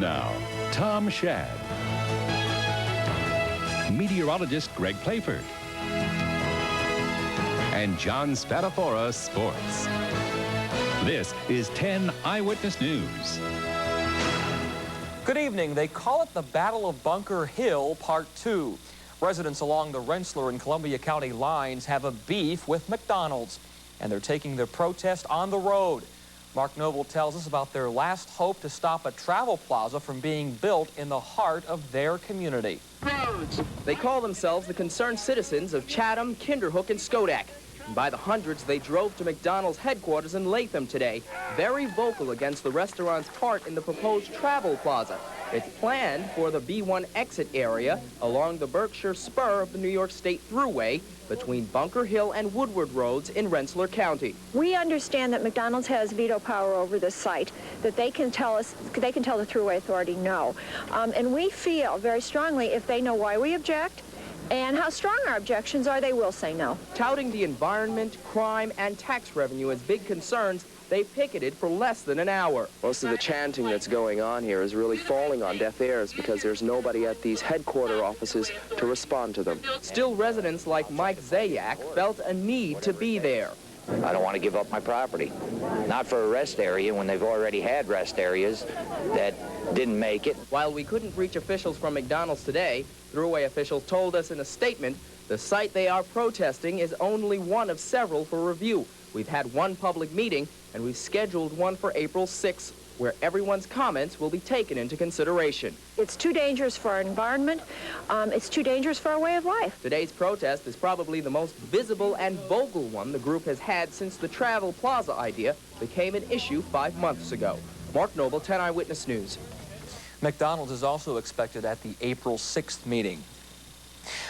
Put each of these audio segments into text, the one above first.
now, Tom Shad, meteorologist Greg Playford, and John Spatafora Sports. This is 10 Eyewitness News. Good evening. They call it the Battle of Bunker Hill Part 2. Residents along the Rensselaer and Columbia County lines have a beef with McDonald's, and they're taking their protest on the road. Mark Noble tells us about their last hope to stop a travel plaza from being built in the heart of their community. They call themselves the concerned citizens of Chatham, Kinderhook, and Schodack. And by the hundreds, they drove to McDonald's headquarters in Latham today, very vocal against the restaurant's part in the proposed travel plaza. It's planned for the B1 exit area along the Berkshire spur of the New York State Thruway between Bunker Hill and Woodward Roads in Rensselaer County. We understand that McDonald's has veto power over this site, that they can tell the Thruway Authority no. And we feel very strongly if they know why we object and how strong our objections are, they will say no. Touting the environment, crime, and tax revenue as big concerns, they picketed for less than an hour. Most of the chanting that's going on here is really falling on deaf ears because there's nobody at these headquarter offices to respond to them. Still, residents like Mike Zayak felt a need to be there. I don't want to give up my property. Not for a rest area when they've already had rest areas that didn't make it. While we couldn't reach officials from McDonald's today, Thruway officials told us in a statement the site they are protesting is only one of several for review. We've had one public meeting, and we've scheduled one for April 6th, where everyone's comments will be taken into consideration. It's too dangerous for our environment. It's too dangerous for our way of life. Today's protest is probably the most visible and vocal one the group has had since the Travel Plaza idea became an issue 5 months ago. Mark Noble, 10 Eyewitness News. McDonald's is also expected at the April 6th meeting.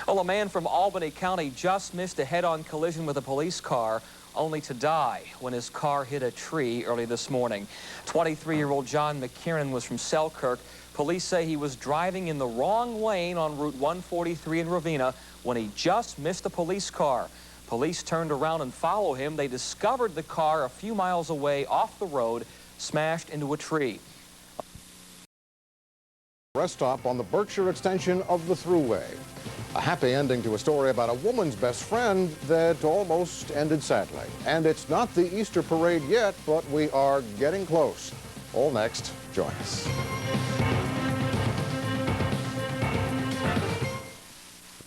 Well, a man from Albany County just missed a head-on collision with a police car, only to die when his car hit a tree early this morning. 23-year-old John McKiernan was from Selkirk. Police say he was driving in the wrong lane on Route 143 in Ravenna when he just missed a police car. Police turned around and followed him. They discovered the car a few miles away off the road, smashed into a tree. Rest stop on the Berkshire extension of the Thruway. A happy ending to a story about a woman's best friend that almost ended sadly. And it's not the Easter parade yet, but we are getting close. All next, join us.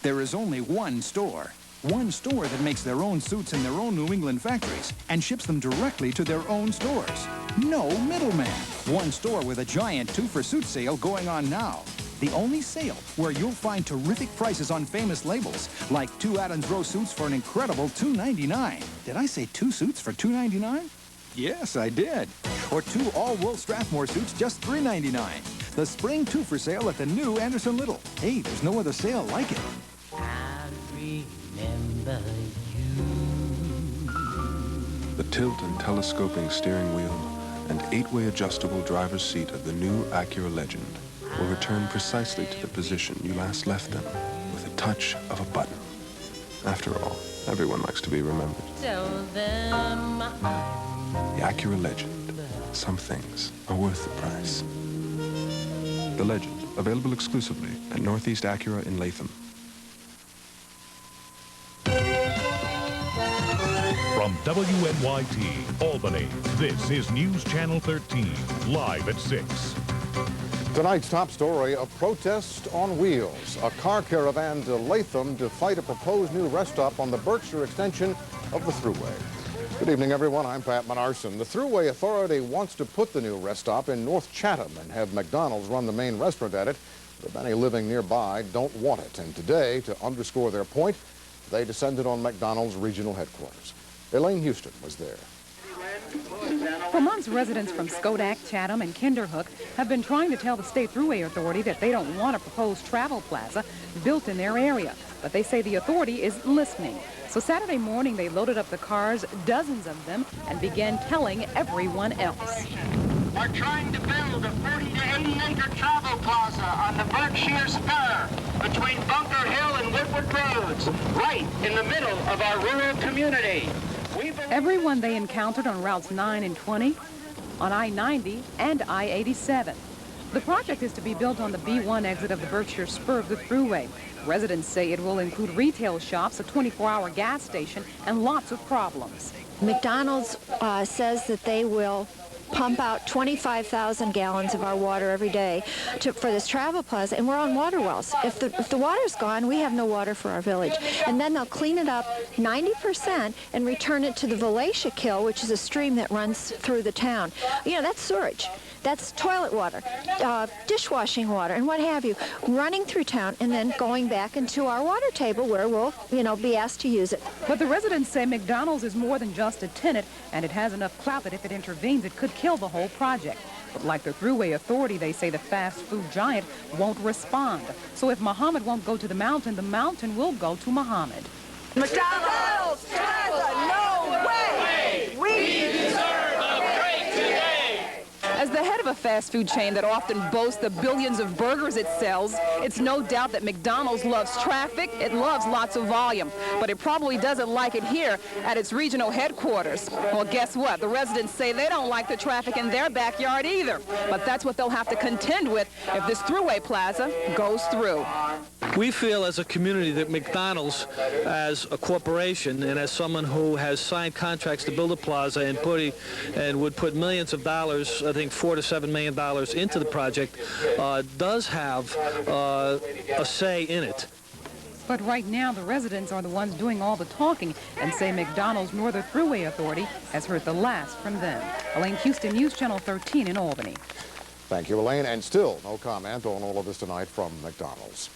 There is only one store that makes their own suits in their own New England factories and ships them directly to their own stores. No middleman. One store with a giant 2-for-suit sale going on now. The only sale where you'll find terrific prices on famous labels, like 2 Adams Row suits for an incredible $2.99. Did I say 2 suits for $2.99? Yes, I did. Or 2 all-wool Strathmore suits just $3.99. The spring 2-for sale at the new Anderson Little. Hey, there's no other sale like it. I remember you. The tilt and telescoping steering wheel and 8-way adjustable driver's seat of the new Acura Legend will return precisely to the position you last left them with a touch of a button. After all, everyone likes to be remembered. Tell them The Acura Legend. Some things are worth the price. The Legend, available exclusively at Northeast Acura in Latham. From WNYT, Albany, this is News Channel 13, live at 6. Tonight's top story, a protest on wheels. A car caravan to Latham to fight a proposed new rest stop on the Berkshire extension of the Thruway. Good evening, everyone. I'm Pat Menarson. The Thruway Authority wants to put the new rest stop in North Chatham and have McDonald's run the main restaurant at it, but many living nearby don't want it. And today, to underscore their point, they descended on McDonald's regional headquarters. Elaine Houston was there. For months, residents from Schodack, Chatham, and Kinderhook have been trying to tell the State Thruway Authority that they don't want a proposed travel plaza built in their area. But they say the authority is listening. So Saturday morning, they loaded up the cars, dozens of them, and began telling everyone else. We're trying to build a 40 to 80-acre travel plaza on the Berkshire spur between Bunker Hill and Woodward Roads, right in the middle of our rural community. Everyone they encountered on routes 9 and 20, on I-90 and I-87. The project is to be built on the B1 exit of the Berkshire spur of the Thruway. Residents say it will include retail shops, a 24-hour gas station, and lots of problems. McDonald's says that they will pump out 25,000 gallons of our water every day for this travel plaza, and we're on water wells. If the water's gone, we have no water for our village. And then they'll clean it up 90% and return it to the Valatia Kill, which is a stream that runs through the town. You know, that's sewage. That's toilet water, dishwashing water, and what have you, running through town and then going back into our water table where we'll, be asked to use it. But the residents say McDonald's is more than just a tenant, and it has enough clout that if it intervenes, it could kill the whole project. But like the Thruway Authority, they say the fast food giant won't respond. So if Muhammad won't go to the mountain will go to Muhammad. McDonald's Plaza, no way! We deserve a break today! As the head of a fast food chain that often boasts the billions of burgers it sells, it's no doubt that McDonald's loves traffic, it loves lots of volume, but it probably doesn't like it here at its regional headquarters. Well, guess what? The residents say they don't like the traffic in their backyard either, but that's what they'll have to contend with if this Thruway Plaza goes through. We feel as a community that McDonald's, as a corporation and as someone who has signed contracts to build a plaza and would put millions of dollars, I think $4 to $7 million into the project, does have a say in it. But right now, the residents are the ones doing all the talking and say McDonald's nor the Thruway Authority has heard the last from them. Elaine Houston, News Channel 13 in Albany. Thank you, Elaine. And still no comment on all of this tonight from McDonald's.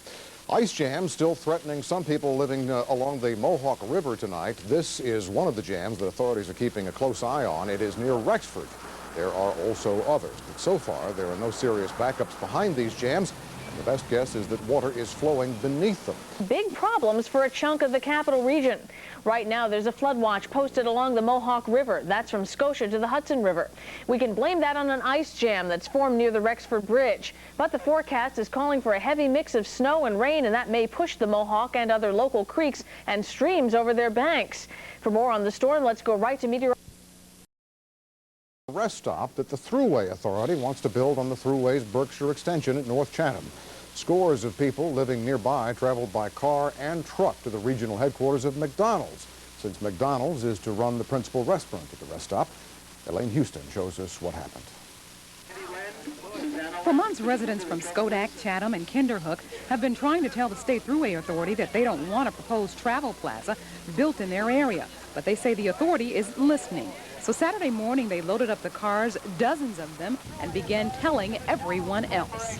Ice jams still threatening some people living along the Mohawk River tonight. This is one of the jams that authorities are keeping a close eye on. It is near Rexford. There are also others, but so far there are no serious backups behind these jams. And the best guess is that water is flowing beneath them. Big problems for a chunk of the capital region. Right now there's a flood watch posted along the Mohawk River. That's from Scotia to the Hudson River. We can blame that on an ice jam that's formed near the Rexford Bridge. But the forecast is calling for a heavy mix of snow and rain, and that may push the Mohawk and other local creeks and streams over their banks. For more on the storm, let's go right to meteorologist. Rest stop that the Thruway Authority wants to build on the Thruway's Berkshire extension at North Chatham. Scores of people living nearby traveled by car and truck to the regional headquarters of McDonald's, since McDonald's is to run the principal restaurant at the rest stop. Elaine Houston shows us what happened. For months, residents from Schodack, Chatham, and Kinderhook have been trying to tell the State Thruway Authority that they don't want a proposed travel plaza built in their area. But they say the authority is listening. So Saturday morning, they loaded up the cars, dozens of them, and began telling everyone else.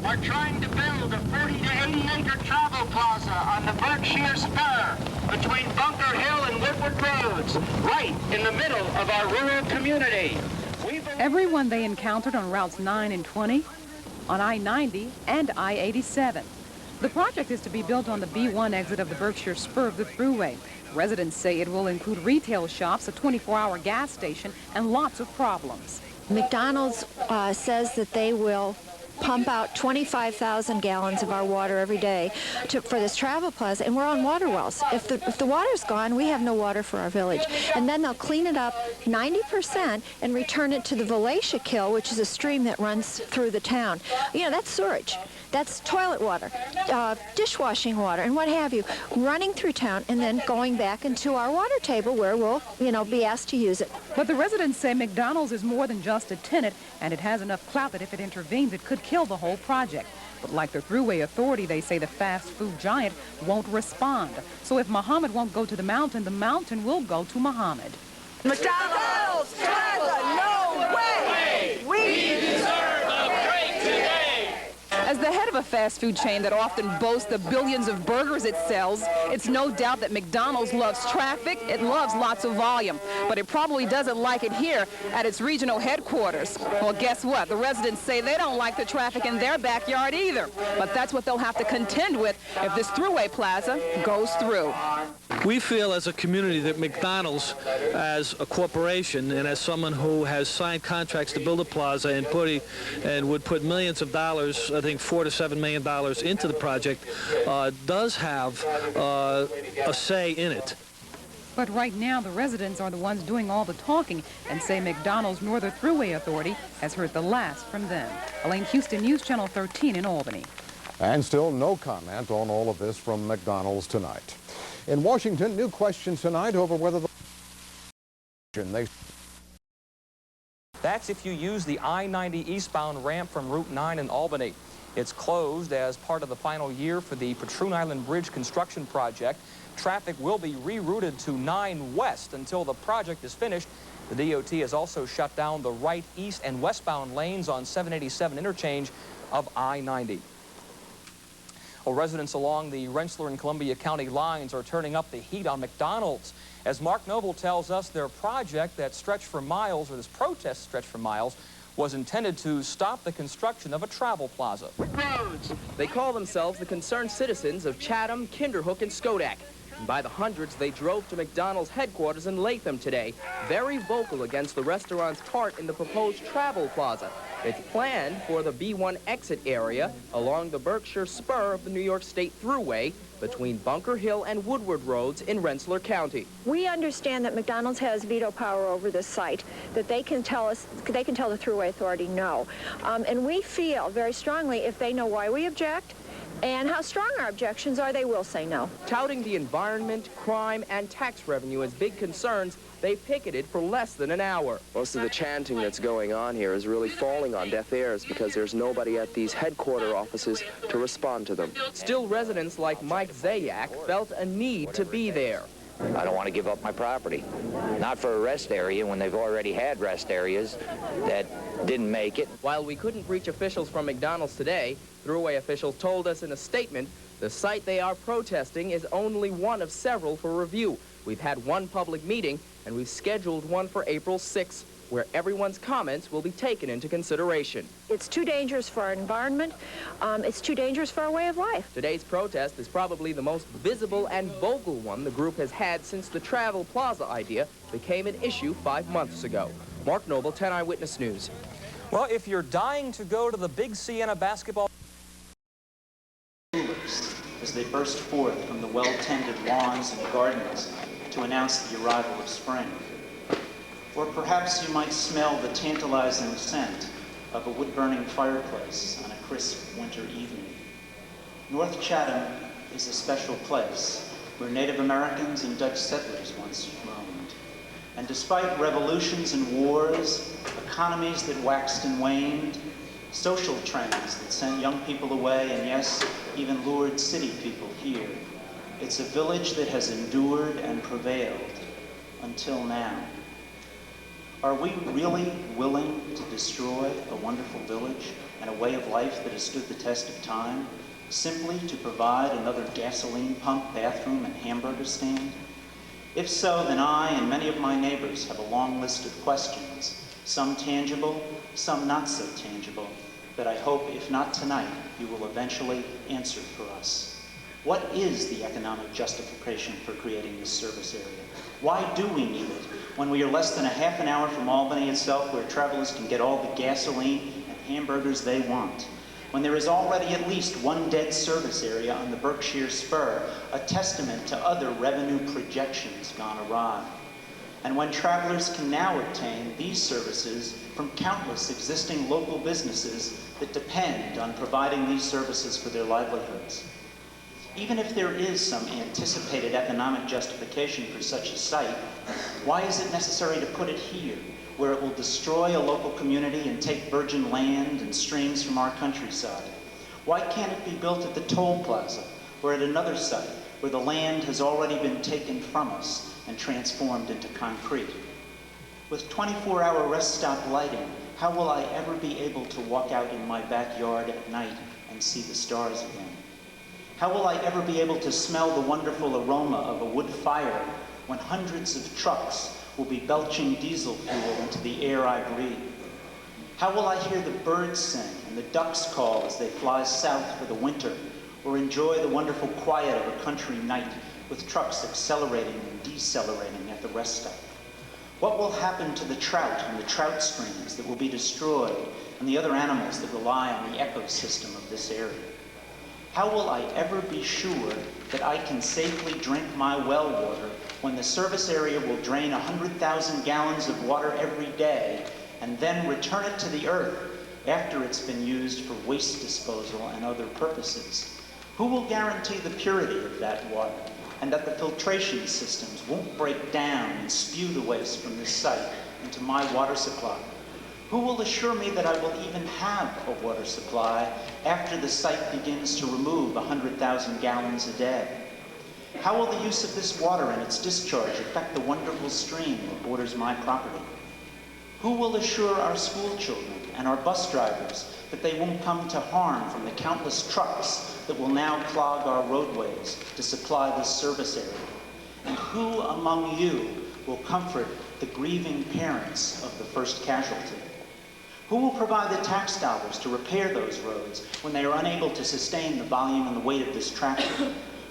We're trying to build a 40 to 80 acre travel plaza on the Berkshire Spur between Bunker Hill and Woodward Roads, right in the middle of our rural community. Everyone they encountered on routes 9 and 20, on I-90 and I-87. The project is to be built on the B1 exit of the Berkshire spur of the Thruway. Residents say it will include retail shops, a 24-hour gas station, and lots of problems. McDonald's says that they will pump out 25,000 gallons of our water every day for this travel plaza, and we're on water wells. If the water's gone, we have no water for our village. And then they'll clean it up 90% and return it to the Valatia Kill, which is a stream that runs through the town. You know, that's sewage. That's toilet water, dishwashing water, and what have you, running through town and then going back into our water table where we'll, be asked to use it. But the residents say McDonald's is more than just a tenant, and it has enough clout that if it intervenes, it could kill the whole project. But like the Thruway Authority, they say the fast food giant won't respond. So if Muhammad won't go to the mountain will go to Muhammad. McDonald's Plaza, no way! We deserve a break today! As the head of a fast food chain that often boasts the billions of burgers it sells, it's no doubt that McDonald's loves traffic, it loves lots of volume, but it probably doesn't like it here at its regional headquarters. Well, guess what? The residents say they don't like the traffic in their backyard either, but that's what they'll have to contend with if this Thruway Plaza goes through. We feel as a community that McDonald's, as a corporation and as someone who has signed contracts to build a plaza and would put millions of dollars, I think $4 to $7 million into the project, does have a say in it. But right now, the residents are the ones doing all the talking and say McDonald's Northern Thruway Authority has heard the last from them. Elaine Houston, News Channel 13 in Albany. And still no comment on all of this from McDonald's tonight. In Washington, new questions tonight over whether That's if you use the I-90 eastbound ramp from Route 9 in Albany. It's closed as part of the final year for the Patroon Island Bridge construction project. Traffic will be rerouted to 9 West until the project is finished. The DOT has also shut down the right, east, and westbound lanes on 787 interchange of I-90. Well, residents along the Rensselaer and Columbia County lines are turning up the heat on McDonald's. As Mark Noble tells us, their project that stretched for miles, or this protest stretched for miles, was intended to stop the construction of a travel plaza. They call themselves the concerned citizens of Chatham, Kinderhook, and Schodack. And by the hundreds, they drove to McDonald's headquarters in Latham today, very vocal against the restaurant's part in the proposed travel plaza. It's planned for the B1 exit area along the Berkshire spur of the New York State Thruway between Bunker Hill and Woodward Roads in Rensselaer County. We understand that McDonald's has veto power over this site, that they can tell the Thruway Authority no. And we feel very strongly if they know why we object and how strong our objections are, they will say no. Touting the environment, crime, and tax revenue as big concerns, they picketed for less than an hour. Most of the chanting that's going on here is really falling on deaf ears because there's nobody at these headquarter offices to respond to them. Still, residents like Mike Zayak felt a need to be there. I don't want to give up my property. Not for a rest area when they've already had rest areas that didn't make it. While we couldn't reach officials from McDonald's today, Thruway officials told us in a statement the site they are protesting is only one of several for review. We've had one public meeting, and we've scheduled one for April 6th, where everyone's comments will be taken into consideration. It's too dangerous for our environment. It's too dangerous for our way of life. Today's protest is probably the most visible and vocal one the group has had since the Travel Plaza idea became an issue 5 months ago. Mark Noble, 10 Eyewitness News. Well, if you're dying to go to the Big Sienna basketball... as they burst forth from the well-tended lawns and gardens to announce the arrival of spring. Or perhaps you might smell the tantalizing scent of a wood-burning fireplace on a crisp winter evening. North Chatham is a special place where Native Americans and Dutch settlers once roamed. And despite revolutions and wars, economies that waxed and waned, social trends that sent young people away, and yes, even lured city people here, it's a village that has endured and prevailed until now. Are we really willing to destroy a wonderful village and a way of life that has stood the test of time simply to provide another gasoline pump, bathroom, and hamburger stand? If so, then I and many of my neighbors have a long list of questions, some tangible, some not so tangible, that I hope, if not tonight, you will eventually answer for us. What is the economic justification for creating this service area? Why do we need it when we are less than a half an hour from Albany itself, where travelers can get all the gasoline and hamburgers they want? When there is already at least one dead service area on the Berkshire Spur, a testament to other revenue projections gone awry? And when travelers can now obtain these services from countless existing local businesses that depend on providing these services for their livelihoods. Even if there is some anticipated economic justification for such a site, why is it necessary to put it here, where it will destroy a local community and take virgin land and streams from our countryside? Why can't it be built at the toll plaza, or at another site where the land has already been taken from us and transformed into concrete? With 24-hour rest stop lighting, how will I ever be able to walk out in my backyard at night and see the stars again? How will I ever be able to smell the wonderful aroma of a wood fire when hundreds of trucks will be belching diesel fuel into the air I breathe? How will I hear the birds sing and the ducks call as they fly south for the winter, or enjoy the wonderful quiet of a country night with trucks accelerating and decelerating at the rest stop? What will happen to the trout and the trout streams that will be destroyed, and the other animals that rely on the ecosystem of this area? How will I ever be sure that I can safely drink my well water when the service area will drain 100,000 gallons of water every day and then return it to the earth after it's been used for waste disposal and other purposes? Who will guarantee the purity of that water and that the filtration systems won't break down and spew the waste from this site into my water supply? Who will assure me that I will even have a water supply after the site begins to remove 100,000 gallons a day? How will the use of this water and its discharge affect the wonderful stream that borders my property? Who will assure our school children and our bus drivers that they won't come to harm from the countless trucks that will now clog our roadways to supply this service area? And who among you will comfort the grieving parents of the first casualty? Who will provide the tax dollars to repair those roads when they are unable to sustain the volume and the weight of this traffic?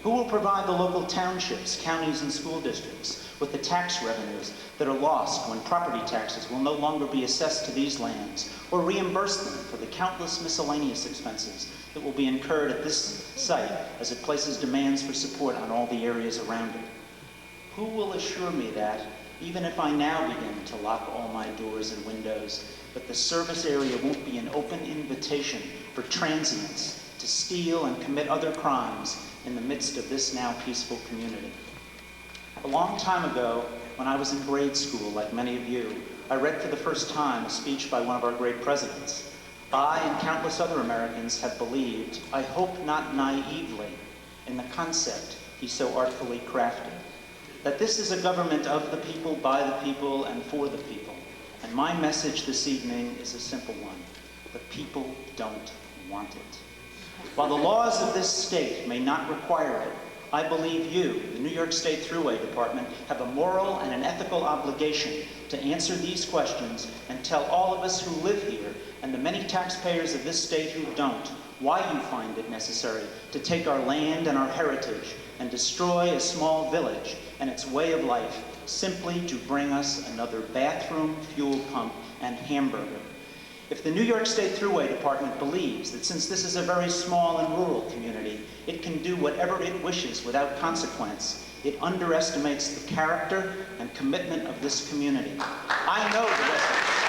Who will provide the local townships, counties, and school districts with the tax revenues that are lost when property taxes will no longer be assessed to these lands, or reimburse them for the countless miscellaneous expenses that will be incurred at this site as it places demands for support on all the areas around it? Who will assure me that, even if I now begin to lock all my doors and windows, that the service area won't be an open invitation for transients to steal and commit other crimes in the midst of this now peaceful community? A long time ago, when I was in grade school, like many of you, I read for the first time a speech by one of our great presidents. I and countless other Americans have believed, I hope not naively, in the concept he so artfully crafted, that this is a government of the people, by the people, and for the people. And my message this evening is a simple one. The people don't want it. While the laws of this state may not require it, I believe you, the New York State Thruway Department, have a moral and an ethical obligation to answer these questions and tell all of us who live here, and the many taxpayers of this state who don't, why you find it necessary to take our land and our heritage and destroy a small village and its way of life simply to bring us another bathroom, fuel pump, and hamburger. If the New York State Thruway Department believes that since this is a very small and rural community, it can do whatever it wishes without consequence, it underestimates the character and commitment of this community. I know the residents.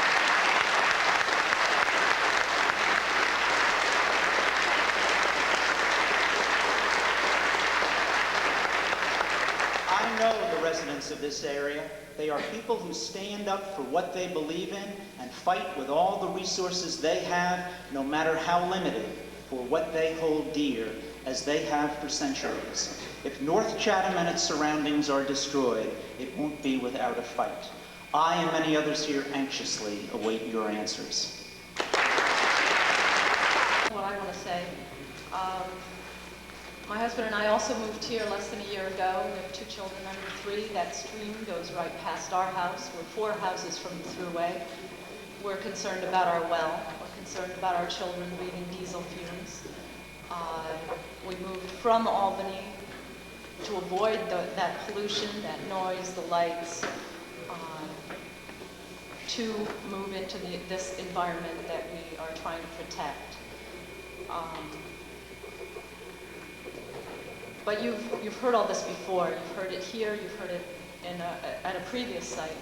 I know the residents of this area. They are people who stand up for what they believe in and fight with all the resources they have, no matter how limited, for what they hold dear, as they have for centuries. If North Chatham and its surroundings are destroyed, it won't be without a fight. I and many others here anxiously await your answers. What I want to say. My husband and I also moved here less than a year ago. We have 2 children under 3. That stream goes right past our house. We're 4 houses from the thruway. We're concerned about our well. We're concerned about our children breathing diesel fumes. We moved from Albany to avoid that pollution, that noise, the lights, to move into this environment that we are trying to protect. But you've heard all this before. You've heard it here. You've heard it at a previous site.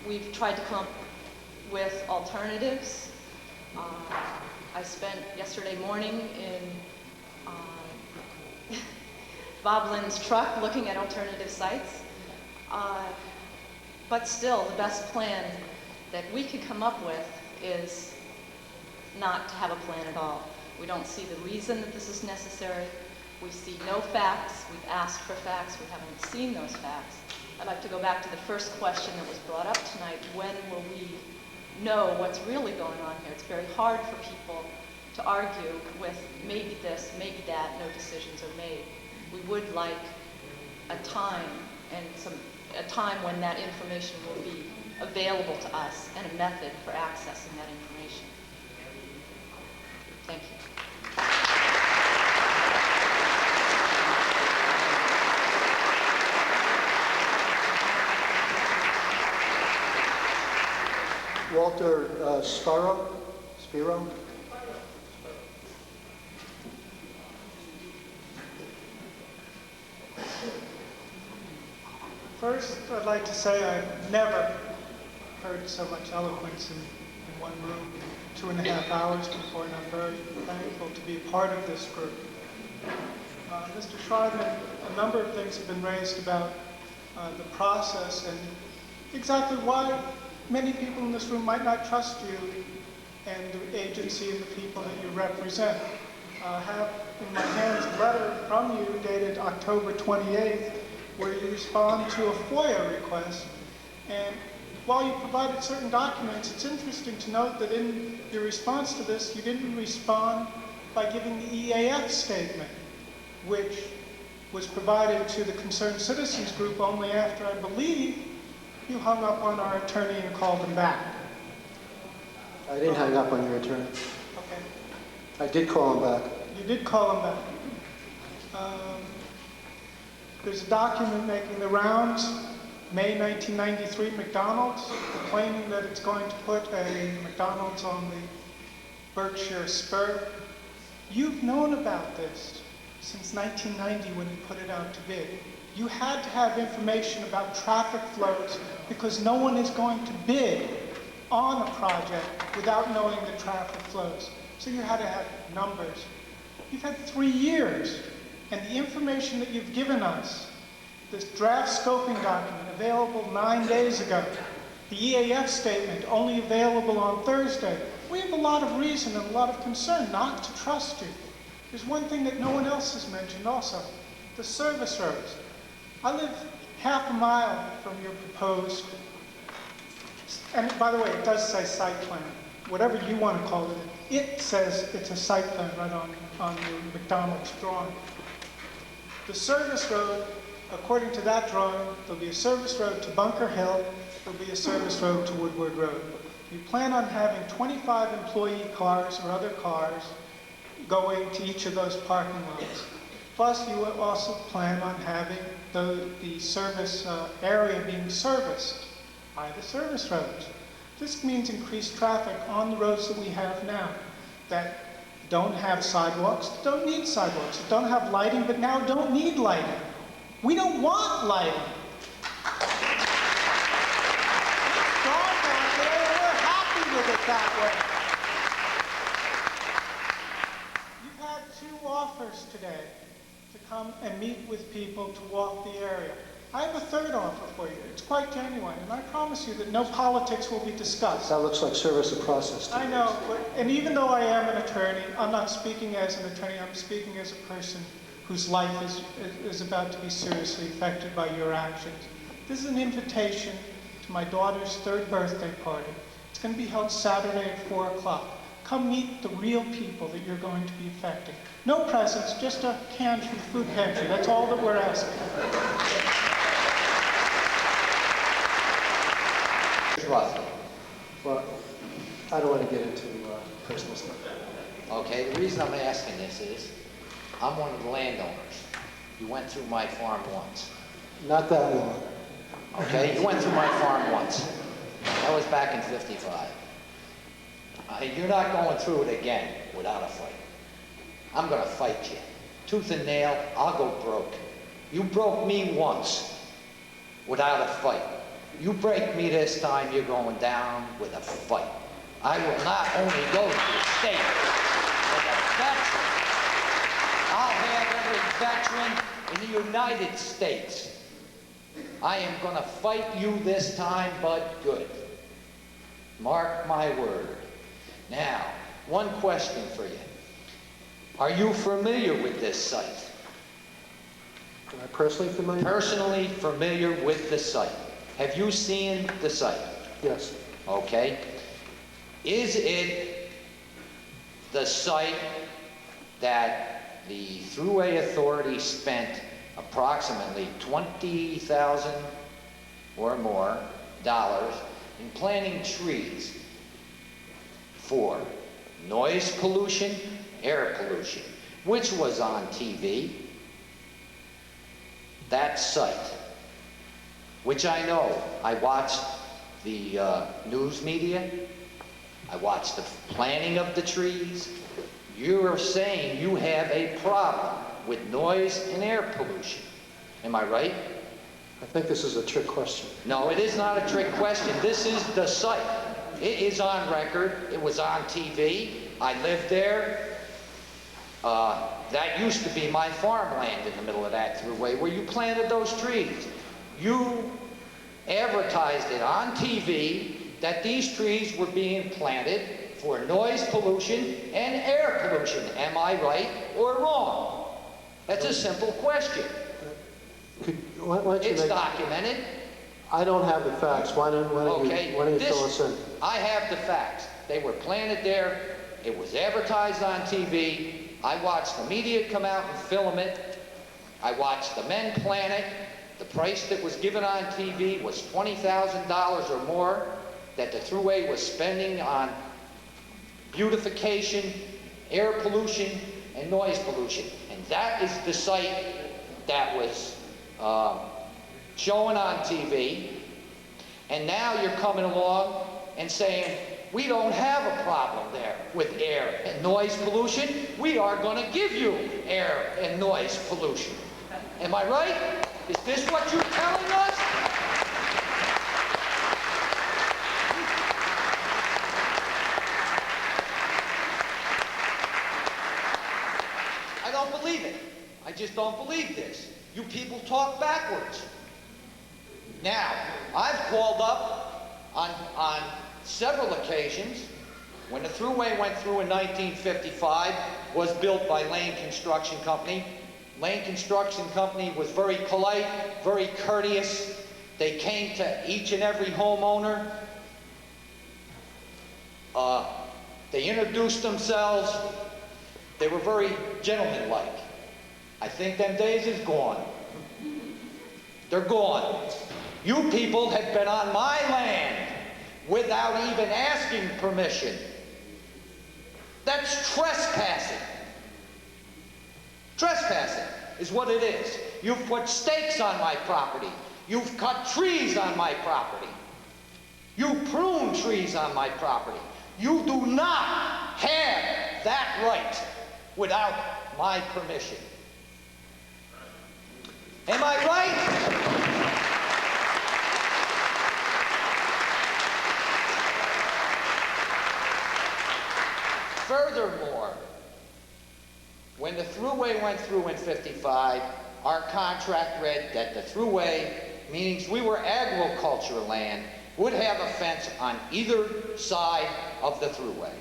We've tried to come up with alternatives. I spent yesterday morning in Bob Lynn's truck looking at alternative sites. But still, the best plan that we could come up with is not to have a plan at all. We don't see the reason that this is necessary. We see no facts. We've asked for facts. We haven't seen those facts. I'd like to go back to the first question that was brought up tonight. When will we know what's really going on here? It's very hard for people to argue with maybe this, maybe that, no decisions are made. We would like a time and a time when that information will be available to us and a method for accessing that information. Thank you. Walter Spiro. First, I'd like to say I've never heard so much eloquence in one room, 2.5 hours before, and I'm very thankful to be a part of this group. Mr. Schreiber, a number of things have been raised about the process and exactly why many people in this room might not trust you and the agency and the people that you represent. I have in my hands a letter from you dated October 28th where you respond to a FOIA request. And while you provided certain documents, it's interesting to note that in your response to this, you didn't respond by giving the EAF statement, which was provided to the Concerned Citizens Group only after, I believe, you hung up on our attorney and called him back. I didn't hang up on your attorney. Okay. I did call him back. You did call him back. There's a document making the rounds, May 1993 McDonald's, claiming that it's going to put a McDonald's on the Berkshire Spur. You've known about this since 1990 when you put it out to bid. You had to have information about traffic flows because no one is going to bid on a project without knowing the traffic flows. So you had to have numbers. You've had 3 years, and the information that you've given us, this draft scoping document available 9 days ago, the EAF statement only available on Thursday, we have a lot of reason and a lot of concern not to trust you. There's one thing that no one else has mentioned also, the service roads. I live half a mile from your proposed, and by the way, it does say site plan. Whatever you want to call it, it says it's a site plan right on your McDonald's drawing. The service road, according to that drawing, there'll be a service road to Bunker Hill, there'll be a service road to Woodward Road. You plan on having 25 employee cars or other cars going to each of those parking lots. Plus, you will also plan on having the service area being serviced by the service roads. This means increased traffic on the roads that we have now that don't have sidewalks, don't need sidewalks, that don't have lighting, but now don't need lighting. We don't want lighting. It's dark out there, and we're happy with it that way. You've had 2 offers today to come and meet with people to walk the area. I have a 3rd offer for you. It's quite genuine, and I promise you that no politics will be discussed. That looks like service of process to me. I know, and even though I am an attorney, I'm not speaking as an attorney, I'm speaking as a person whose life is about to be seriously affected by your actions. This is an invitation to my daughter's 3rd birthday party. It's going to be held Saturday at 4 o'clock. Come meet the real people that you're going to be affecting. No presents, just a canned food pantry. That's all that we're asking. Roughly. Well, I don't want to get into personal stuff. Okay, the reason I'm asking this is, I'm one of the landowners. You went through my farm once. Not that long. Okay, you went through my farm once. That was back in '55. You're not going through it again without a fight. I'm gonna fight you. Tooth and nail, I'll go broke. You broke me once without a fight. You break me this time, you're going down with a fight. I will not only go to the state, but the veteran. I'll have every veteran in the United States. I am going to fight you this time, but good. Mark my word. Now, one question for you. Are you familiar with this site? Am I personally familiar? Personally familiar with the site. Have you seen the site? Yes. Okay. Is it the site that the Thruway Authority spent approximately $20,000 or more in planting trees for noise pollution, air pollution, which was on TV? That site, which I know, I watched the news media, I watched the planting of the trees. You are saying you have a problem with noise and air pollution. Am I right? I think this is a trick question. No, it is not a trick question. This is the site. It is on record. It was on TV. I lived there. That used to be my farmland in the middle of that thruway where you planted those trees. You advertised it on TV that these trees were being planted for noise pollution and air pollution. Am I right or wrong? That's a simple question. It's documented. I don't have the facts. Why don't you fill us in? I have the facts. They were planted there. It was advertised on TV. I watched the media come out and film it. I watched the men plant it. The price that was given on TV was $20,000 or more that the Thruway was spending on beautification, air pollution, and noise pollution. And that is the site that was showing on TV. And now you're coming along and saying, we don't have a problem there with air and noise pollution. We are going to give you air and noise pollution. Am I right? Is this what you're telling us? I don't believe it. I just don't believe this. You people talk backwards. Now, I've called up on several occasions when the Thruway went through in 1955, was built by Lane Construction Company. Lane Construction Company was very polite, very courteous. They came to each and every homeowner. They introduced themselves. They were very gentlemanlike. I think them days is gone. They're gone. You people have been on my land without even asking permission. That's trespassing. Trespassing is what it is. You've put stakes on my property. You've cut trees on my property. You prune trees on my property. You do not have that right without my permission. Am I right? Furthermore, when the Thruway went through in '55, our contract read that the Thruway, meaning we were agriculture land, would have a fence on either side of the Thruway.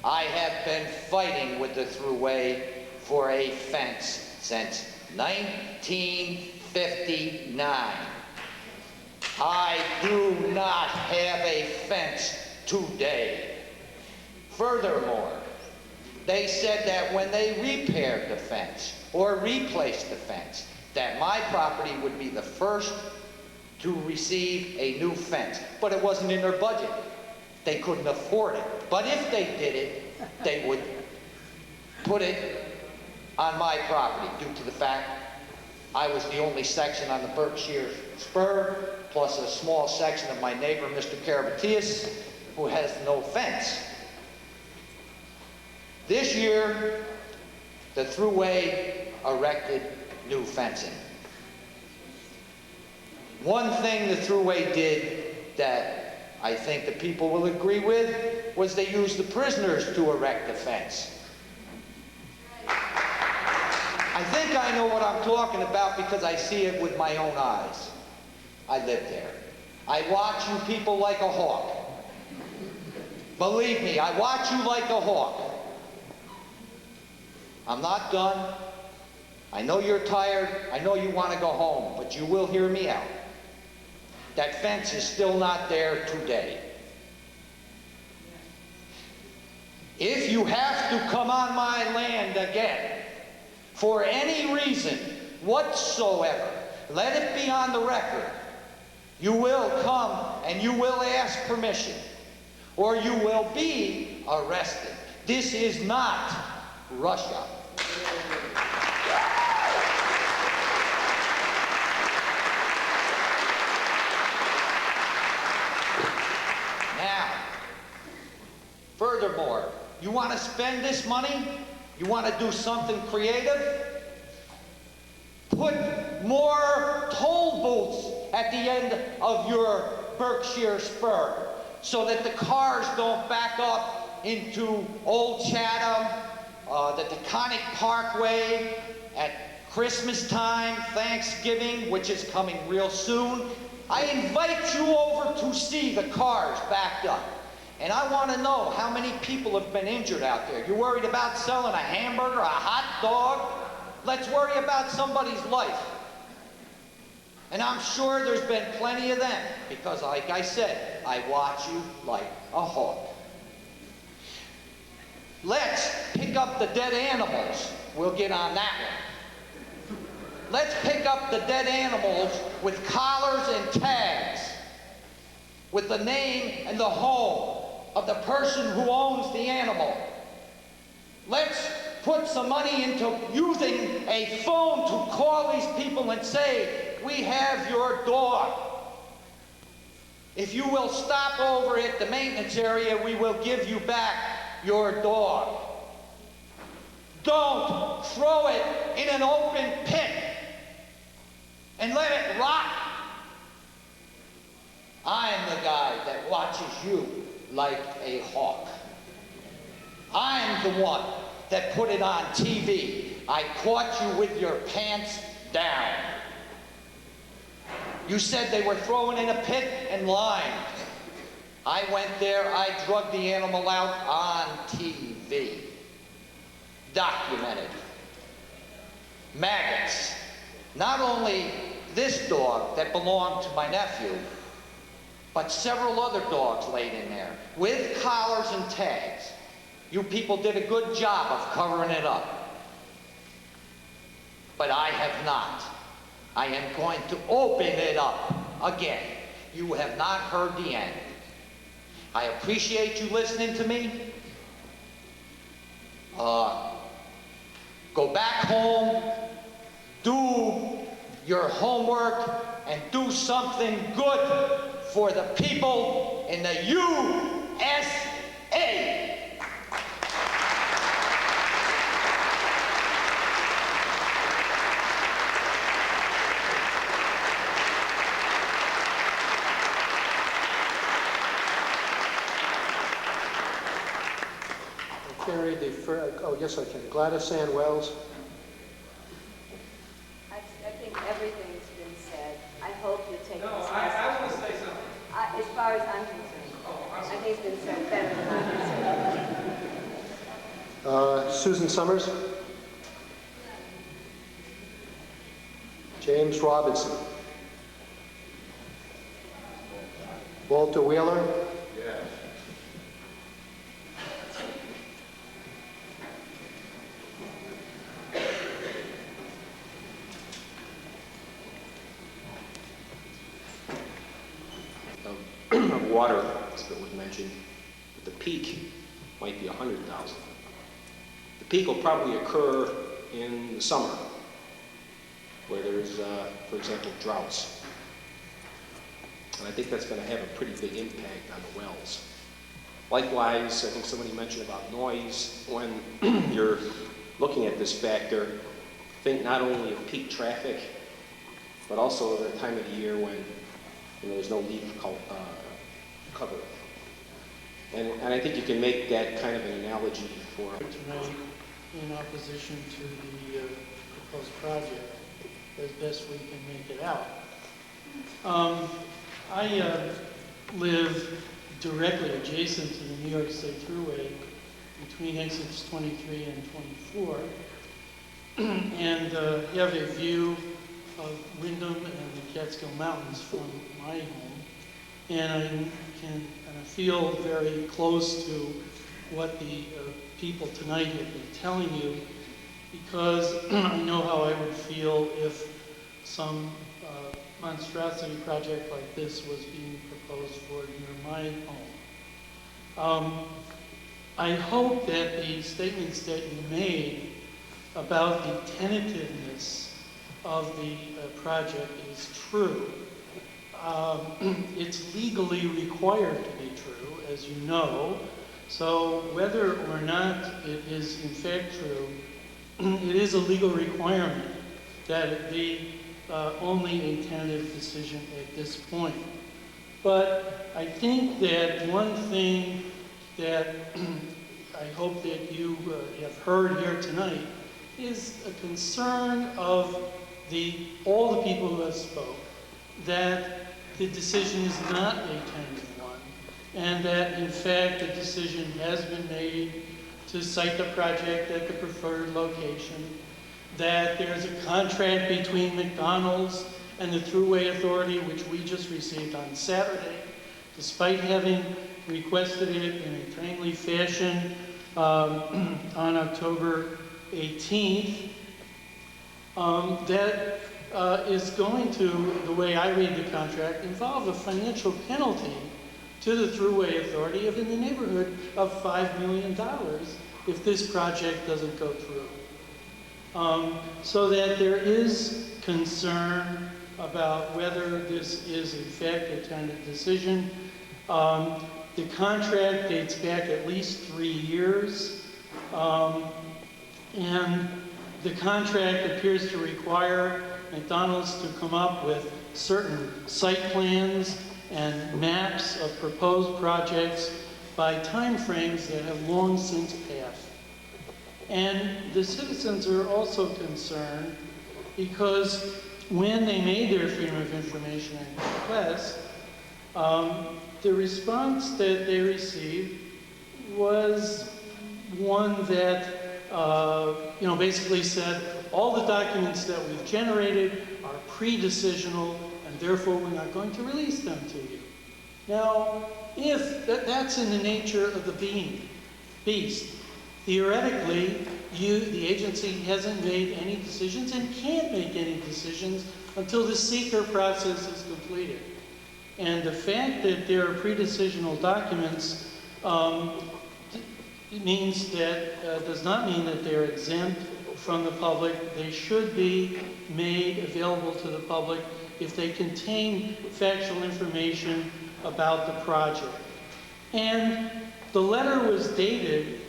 I have been fighting with the Thruway for a fence since 1959. I do not have a fence today. Furthermore, they said that when they repaired the fence or replaced the fence, that my property would be the first to receive a new fence. But it wasn't in their budget. They couldn't afford it. But if they did it, they would put it on my property due to the fact I was the only section on the Berkshire Spur, plus a small section of my neighbor, Mr. Karabatias, who has no fence. This year, the Thruway erected new fencing. One thing the Thruway did that I think the people will agree with was they used the prisoners to erect the fence. I think I know what I'm talking about because I see it with my own eyes. I live there. I watch you people like a hawk. Believe me, I watch you like a hawk. I'm not done. I know you're tired. I know you want to go home, but you will hear me out. That fence is still not there today. If you have to come on my land again, for any reason whatsoever, let it be on the record. You will come and you will ask permission, or you will be arrested. This is not Russia. Now, furthermore, you want to spend this money? You want to do something creative? Put more toll booths at the end of your Berkshire Spur so that the cars don't back up into Old Chatham, the Taconic Parkway at Christmas time, Thanksgiving, which is coming real soon. I invite you over to see the cars backed up. And I want to know how many people have been injured out there. You're worried about selling a hamburger, a hot dog? Let's worry about somebody's life. And I'm sure there's been plenty of them, because like I said, I watch you like a hawk. Let's pick up the dead animals. We'll get on that one. Let's pick up the dead animals with collars and tags, with the name and the home of the person who owns the animal. Let's put some money into using a phone to call these people and say, we have your dog. If you will stop over at the maintenance area, we will give you back your dog. Don't throw it in an open pit and let it rot. I'm the guy that watches you like a hawk. I'm the one that put it on TV. I caught you with your pants down. You said they were thrown in a pit and limed. I went there, I drugged the animal out on TV. Documented. Maggots. Not only this dog that belonged to my nephew, but several other dogs laid in there with collars and tags. You people did a good job of covering it up. But I have not. I am going to open it up again. You have not heard the end. I appreciate you listening to me. Go back home, do your homework, and do something good for the people in the USA. Carry the oh yes I can. Gladys Ann Wells. I think everything's been said. I hope you take this message. I want to say something. As far as I'm concerned, I think it's been said better than I'm concerned. Susan Summers. James Robinson. Walter Wheeler. Yes. Water that was mentioned, the peak might be 100,000. The peak will probably occur in the summer, where there's, for example, droughts. And I think that's going to have a pretty big impact on the wells. Likewise, I think somebody mentioned about noise. When you're looking at this factor, think not only of peak traffic, but also the time of the year when there's no leaf cover. And I think you can make that kind of an analogy for tonight in opposition to the proposed project as best we can make it out. I live directly adjacent to the New York State Thruway between exits 23 and 24 and have a view of Wyndham and the Catskill Mountains from my home. And I feel very close to what the people tonight have been telling you, because I know how I would feel if some monstrosity project like this was being proposed for near my home. I hope that the statements that you made about the tentativeness of the project is true. It's legally required to be true, as you know. So whether or not it is in fact true, it is a legal requirement that it be only a tentative decision at this point. But I think that one thing that I hope that you have heard here tonight is a concern of all the people who have spoke, that the decision is not a tentative one, and that in fact the decision has been made to site the project at the preferred location, that there's a contract between McDonald's and the Thruway Authority, which we just received on Saturday, despite having requested it in a timely fashion on October 18th, that is going to, the way I read the contract, involve a financial penalty to the Thruway Authority of in the neighborhood of $5 million if this project doesn't go through. So that there is concern about whether this is in fact a tentative decision. The contract dates back at least 3 years, and the contract appears to require McDonald's to come up with certain site plans and maps of proposed projects by timeframes that have long since passed. And the citizens are also concerned because when they made their Freedom of Information Act request, the response that they received was one that basically said, all the documents that we've generated are pre-decisional, and therefore we're not going to release them to you. Now, if that's in the nature of the beast, theoretically, the agency hasn't made any decisions and can't make any decisions until the seeker process is completed. And the fact that there are pre-decisional documents means that does not mean that they're exempt from the public. They should be made available to the public if they contain factual information about the project. And the letter was dated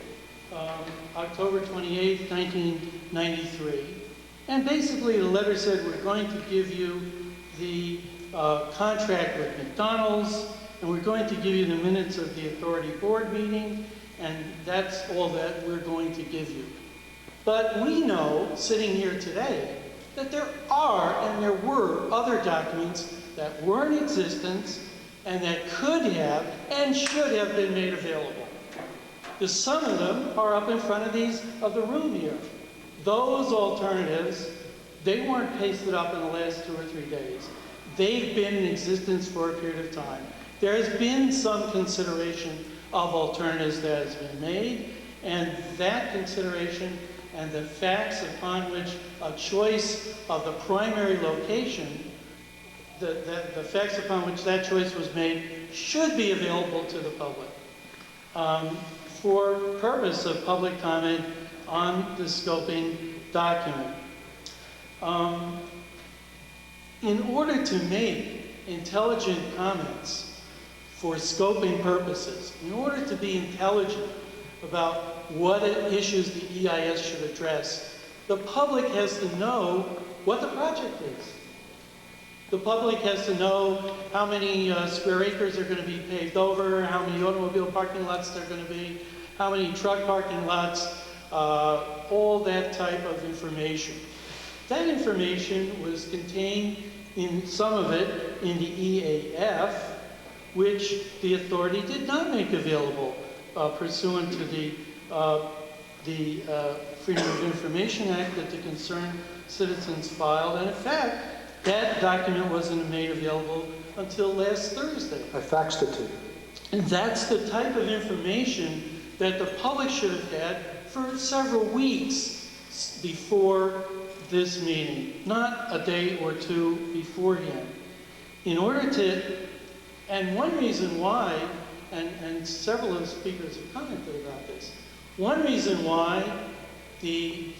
October 28, 1993. And basically the letter said, we're going to give you the contract with McDonald's, and we're going to give you the minutes of the authority board meeting, and that's all that we're going to give you. But we know, sitting here today, that there are and there were other documents that were in existence and that could have and should have been made available. Some of them are up in front of the room here. Those alternatives, they weren't pasted up in the last 2 or 3 days. They've been in existence for a period of time. There has been some consideration of alternatives that has been made, and that consideration and the facts upon which a choice of the primary location, the facts upon which that choice was made, should be available to the public for purpose of public comment on the scoping document. In order to make intelligent comments for scoping purposes, in order to be intelligent about what issues the EIS should address, the public has to know what the project is. The public has to know how many square acres are going to be paved over, how many automobile parking lots there are going to be, how many truck parking lots, all that type of information. That information was contained in some of it in the EAF, which the authority did not make available pursuant to the Freedom of Information Act that the concerned citizens filed. And in fact, that document wasn't made available until last Thursday. I faxed it to you. And that's the type of information that the public should have had for several weeks before this meeting, not a day or two beforehand. In order to, and one reason why, and several of the speakers have commented about this, one reason why the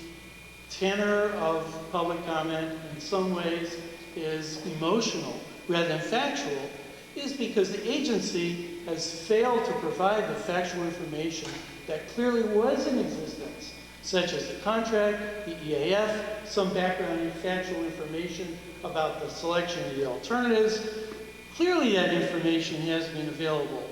tenor of public comment in some ways is emotional rather than factual is because the agency has failed to provide the factual information that clearly was in existence such as the contract, the EAF, some background and factual information about the selection of the alternatives. Clearly that information has been available.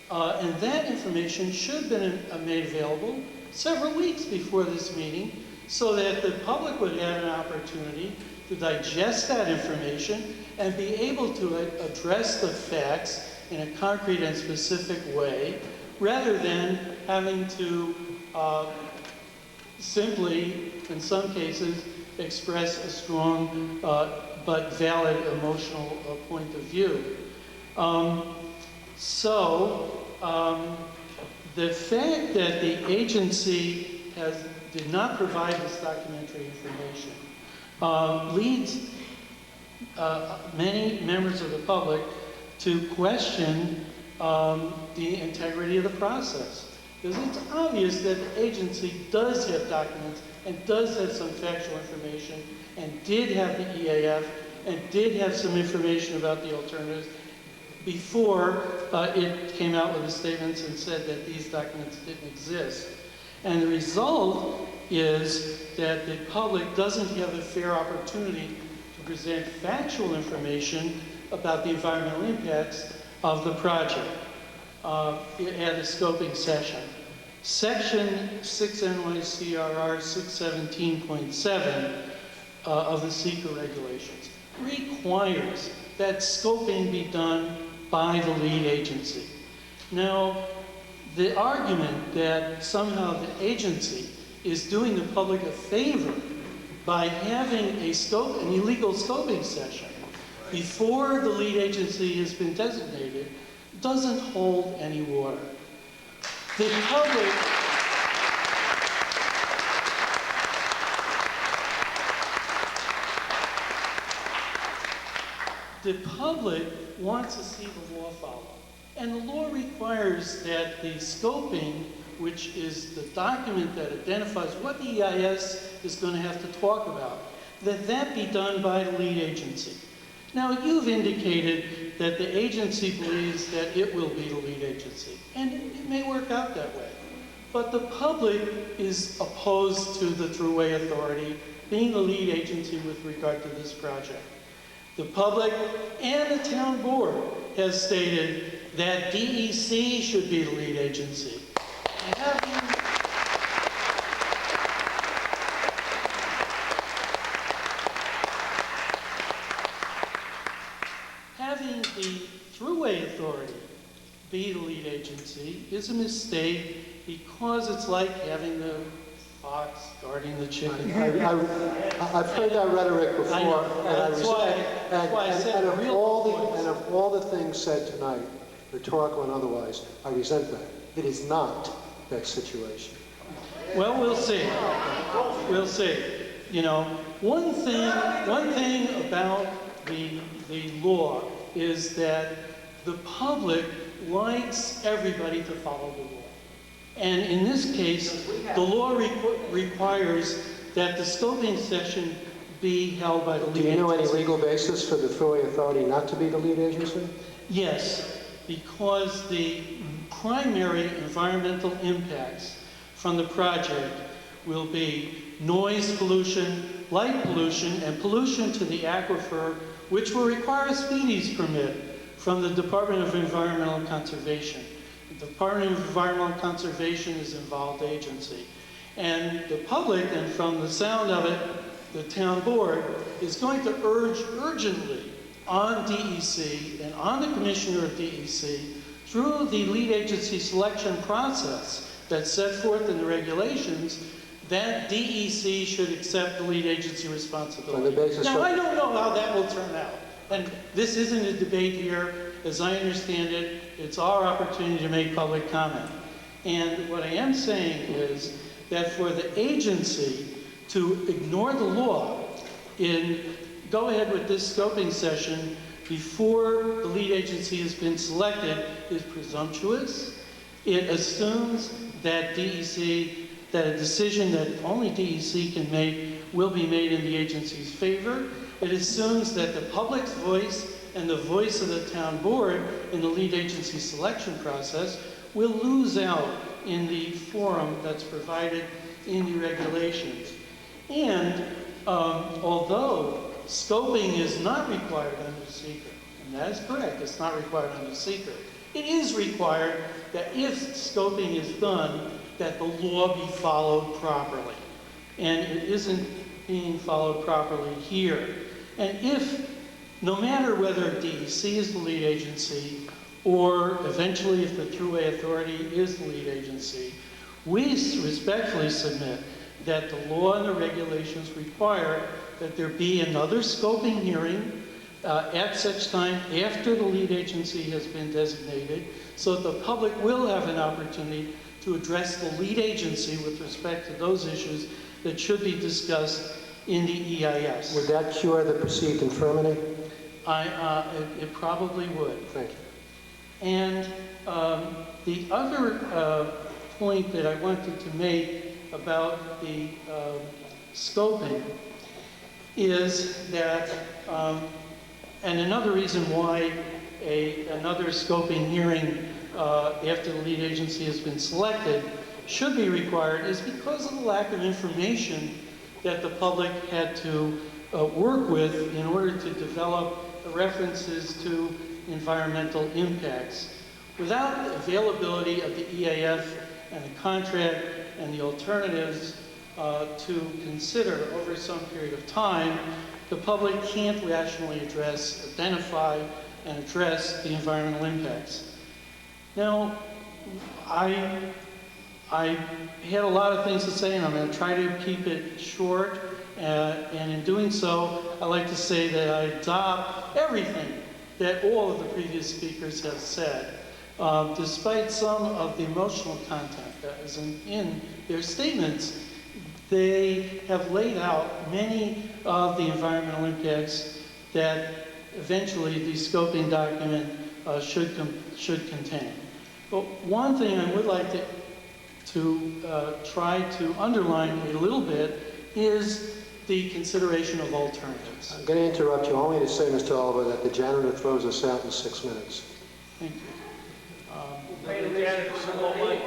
And that information should have been made available several weeks before this meeting so that the public would have an opportunity to digest that information and be able to address the facts in a concrete and specific way, rather than having to simply, in some cases, express a strong but valid emotional point of view. The fact that the agency did not provide this documentary information leads many members of the public to question the integrity of the process. Because it's obvious that the agency does have documents and does have some factual information and did have the EAF and did have some information about the alternatives before it came out with the statements and said that these documents didn't exist. And the result is that the public doesn't have a fair opportunity to present factual information about the environmental impacts of the project at a scoping session. Section 6 NYCRR 617.7 of the SEQA regulations requires that scoping be done by the lead agency. Now, the argument that somehow the agency is doing the public a favor by having an illegal scoping session before the lead agency has been designated doesn't hold any water. The public wants to see the law followed. And the law requires that the scoping, which is the document that identifies what the EIS is going to have to talk about, that be done by the lead agency. Now, you've indicated that the agency believes that it will be the lead agency, and it may work out that way. But the public is opposed to the Thruway Authority being the lead agency with regard to this project. The public and the town board has stated that DEC should be the lead agency. Having the Thruway Authority be the lead agency is a mistake because it's like having the fox guarding the chicken. I've heard that rhetoric before, and of all the things said tonight, rhetorical and otherwise, I resent that. It is not that situation. Well, we'll see. We'll see. You know, one thing about the law is that the public likes everybody to follow the law. And in this case, the law requires that the scoping session be held by the lead agency. Do you know any legal basis for the Thruway Authority not to be the lead agency? Yes, because the primary environmental impacts from the project will be noise pollution, light pollution, and pollution to the aquifer, which will require a speedies permit from the Department of Environmental Conservation. The Department of Environmental Conservation is an involved agency. And the public, and from the sound of it, the town board, is going to urge urgently on DEC and on the commissioner of DEC through the lead agency selection process that's set forth in the regulations that DEC should accept the lead agency responsibility. Now, I don't know how that will turn out. And this isn't a debate here. As I understand it, it's our opportunity to make public comment. And what I am saying is that for the agency to ignore the law and go ahead with this scoping session before the lead agency has been selected is presumptuous. It assumes that DEC, that a decision that only DEC can make will be made in the agency's favor. It assumes that the public's voice and the voice of the town board in the lead agency selection process will lose out in the forum that's provided in the regulations. And although scoping is not required under seeker, and that is correct, it's not required under seeker, it is required that if scoping is done, that the law be followed properly. And it isn't being followed properly here. And if, no matter whether DEC is the lead agency, or eventually if the Thruway Authority is the lead agency, we respectfully submit that the law and the regulations require that there be another scoping hearing at such time after the lead agency has been designated, so that the public will have an opportunity to address the lead agency with respect to those issues that should be discussed in the EIS. Would that cure the perceived infirmity? It probably would. Thank you. And the other point that I wanted to make about the scoping is that, and another reason why another scoping hearing after the lead agency has been selected should be required is because of the lack of information that the public had to work with in order to develop references to environmental impacts. Without the availability of the EAF and the contract and the alternatives to consider over some period of time, the public can't rationally identify and address the environmental impacts. Now, I had a lot of things to say, and I'm going to try to keep it short. And in doing so, I'd like to say that I adopt everything that all of the previous speakers have said, despite some of the emotional content that is in their statements. They have laid out many of the environmental impacts that eventually the scoping document should contain. But one thing I would like to try to underline a little bit is the consideration of alternatives. I'm going to interrupt you only to say, Mr. Oliver, that the janitor throws us out in 6 minutes. Thank you. The janitor's all night.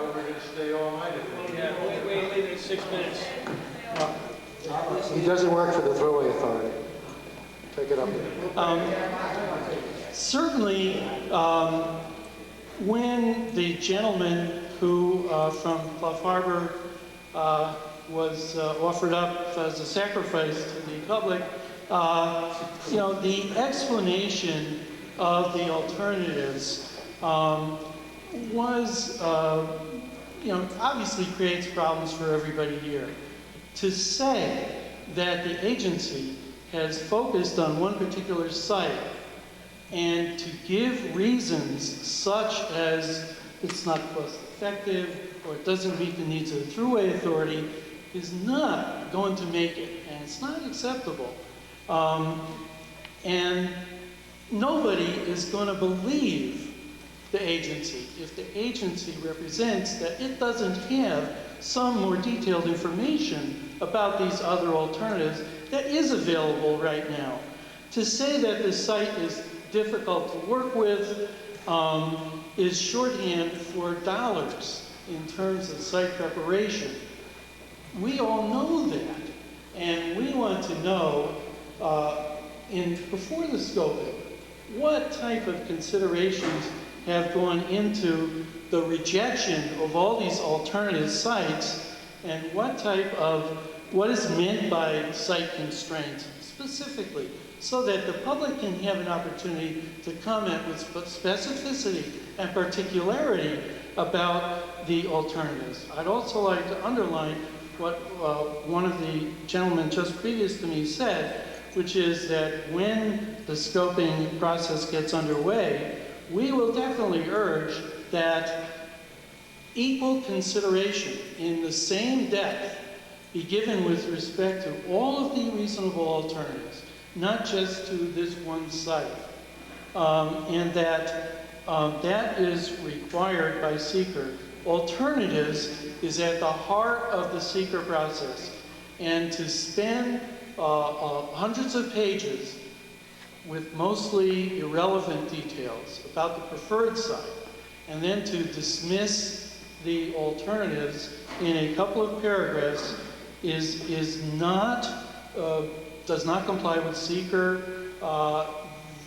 We're going to stay all night. Yeah, we leave in 6 minutes. He doesn't work for the Thruway Authority. Take it up. Certainly, when the gentleman who from Clough Harbor was offered up as a sacrifice to the public, you know, the explanation of the alternatives was, you know, obviously creates problems for everybody here. To say that the agency has focused on one particular site and to give reasons such as it's not cost effective or it doesn't meet the needs of the Thruway Authority is not going to make it, and it's not acceptable. And nobody is going to believe the agency if the agency represents that it doesn't have some more detailed information about these other alternatives that is available right now. To say that the site is difficult to work with is shorthand for dollars in terms of site preparation. We all know that, and we want to know before the scoping what type of considerations have gone into the rejection of all these alternative sites and what is meant by site constraints specifically, so that the public can have an opportunity to comment with specificity and particularity about the alternatives. I'd also like to underline what one of the gentlemen just previous to me said, which is that when the scoping process gets underway, we will definitely urge that equal consideration in the same depth be given with respect to all of the reasonable alternatives, not just to this one site. And that that is required by seeker. Alternatives is at the heart of the seeker process. And to spend hundreds of pages with mostly irrelevant details about the preferred site, and then to dismiss the alternatives in a couple of paragraphs is not, does not comply with seeker.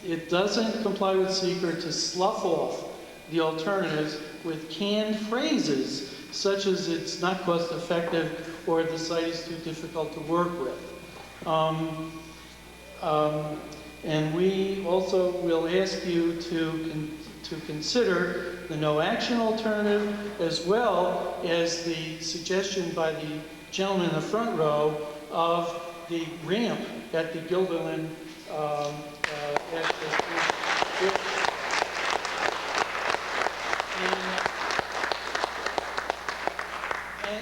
It doesn't comply with seeker to slough off the alternatives with canned phrases such as it's not cost effective or the site is too difficult to work with. And we also will ask you to consider the no action alternative, as well as the suggestion by the gentleman in the front row of the ramp at the Gilderland access point.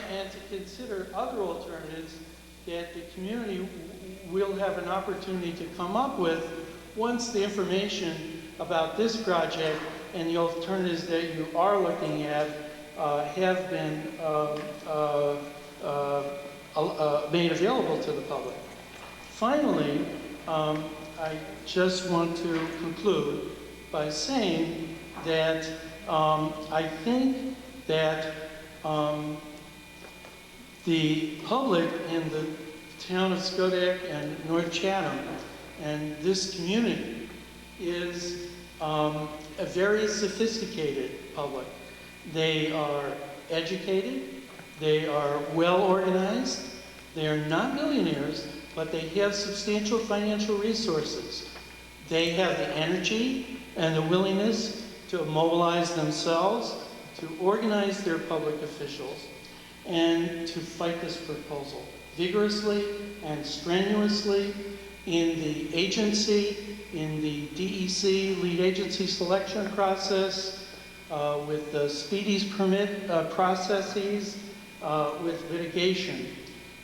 And to consider other alternatives that the community will have an opportunity to come up with once the information about this project and the alternatives that you are looking at have been made available to the public. Finally, I just want to conclude by saying that I think that the public in the town of Schodack and North Chatham and this community is a very sophisticated public. They are educated, they are well organized, they are not millionaires, but they have substantial financial resources. They have the energy and the willingness to mobilize themselves, to organize their public officials, and to fight this proposal vigorously and strenuously in the agency, in the DEC lead agency selection process, with the speedies permit processes, with litigation.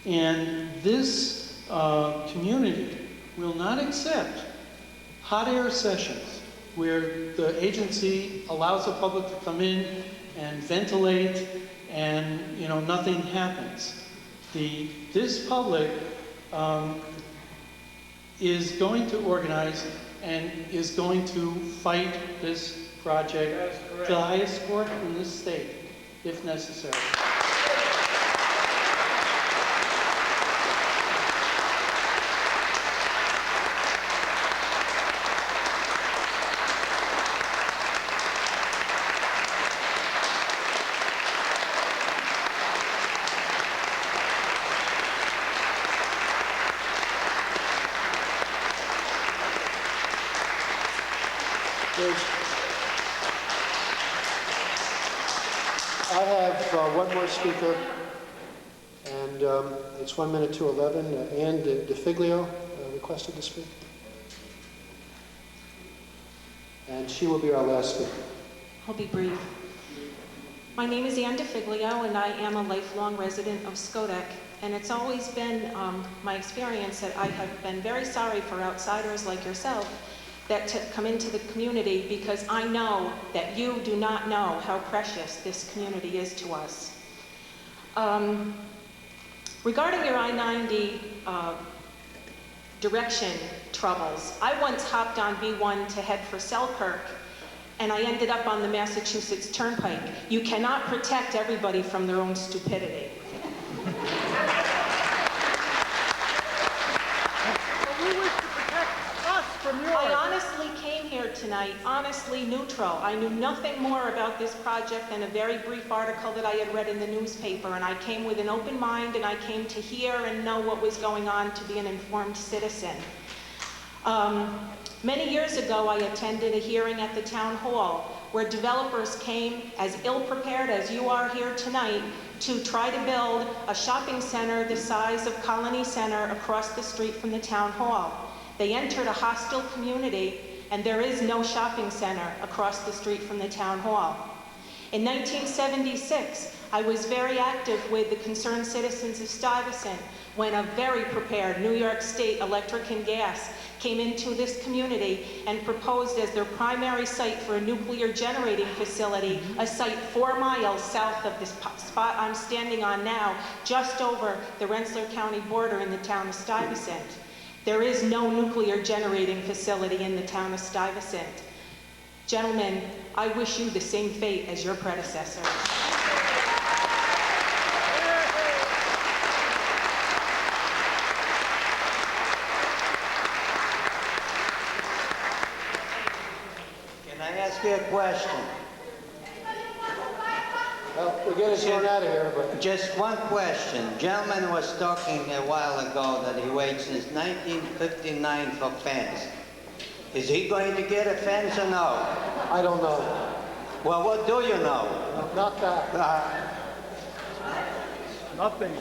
And this community will not accept hot air sessions where the agency allows the public to come in and ventilate and nothing happens. This public is going to organize and is going to fight this project to the highest court in this state, if necessary. I have one more speaker, and it's 1 minute to 11. Ann DeFiglio requested to speak. And she will be our last speaker. I'll be brief. My name is Ann DeFiglio, and I am a lifelong resident of Schodack. And it's always been my experience that I have been very sorry for outsiders like yourself that to come into the community, because I know that you do not know how precious this community is to us. Regarding your I-90 direction troubles, I once hopped on B1 to head for Selkirk, and I ended up on the Massachusetts Turnpike. You cannot protect everybody from their own stupidity. I honestly came here tonight, honestly neutral. I knew nothing more about this project than a very brief article that I had read in the newspaper, and I came with an open mind, and I came to hear and know what was going on, to be an informed citizen. Many years ago, I attended a hearing at the town hall where developers came as ill-prepared as you are here tonight to try to build a shopping center the size of Colony Center across the street from the town hall. They entered a hostile community, and there is no shopping center across the street from the town hall. In 1976, I was very active with the concerned citizens of Stuyvesant when a very prepared New York State Electric and Gas came into this community and proposed as their primary site for a nuclear generating facility, a site 4 miles south of this spot I'm standing on now, just over the Rensselaer County border in the town of Stuyvesant. There is no nuclear generating facility in the town of Stuyvesant. Gentlemen, I wish you the same fate as your predecessors. ask you a question. Well, we're getting thrown out of here, but... Just one question. Gentleman was talking a while ago that he waits since 1959 for fence. Is he going to get a fence or no? I don't know. Well, what do you know? Not that. Nothing.